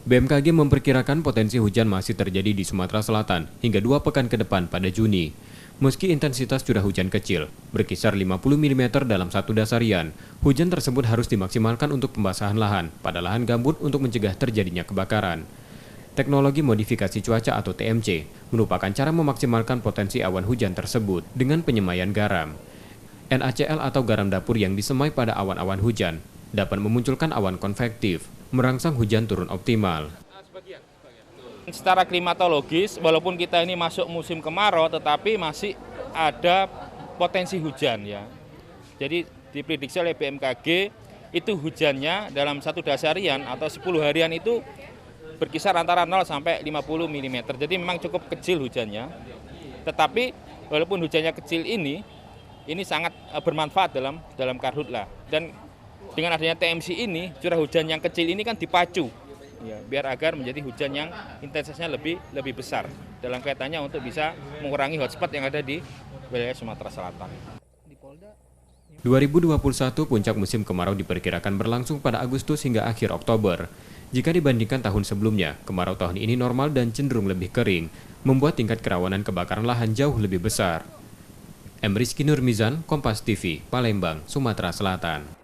BMKG memperkirakan potensi hujan masih terjadi di Sumatera Selatan hingga 2 pekan ke depan pada Juni. Meski intensitas curah hujan kecil, berkisar 50 mm dalam satu dasarian, hujan tersebut harus dimaksimalkan untuk pembasahan lahan pada lahan gambut untuk mencegah terjadinya kebakaran. Teknologi modifikasi cuaca atau TMC merupakan cara memaksimalkan potensi awan hujan tersebut dengan penyemaian garam. NaCl atau garam dapur yang disemai pada awan-awan hujan dapat memunculkan awan konvektif, merangsang hujan turun optimal. Secara klimatologis, walaupun kita ini masuk musim kemarau, tetapi masih ada potensi hujan ya. Jadi diprediksi oleh BMKG itu hujannya dalam satu dasarian atau 10 harian itu berkisar antara 0 sampai 50 mm. Jadi memang cukup kecil hujannya. Tetapi walaupun hujannya kecil ini sangat bermanfaat dalam karhutlah. Dan dengan adanya TMC ini, curah hujan yang kecil ini kan dipacu, ya, biar agar menjadi hujan yang intensitasnya lebih besar dalam kaitannya untuk bisa mengurangi hotspot yang ada di wilayah Sumatera Selatan. 2021 puncak musim kemarau diperkirakan berlangsung pada Agustus hingga akhir Oktober. Jika dibandingkan tahun sebelumnya, kemarau tahun ini normal dan cenderung lebih kering, membuat tingkat kerawanan kebakaran lahan jauh lebih besar. M. Rizky Nurmizan, Kompas TV, Palembang, Sumatera Selatan.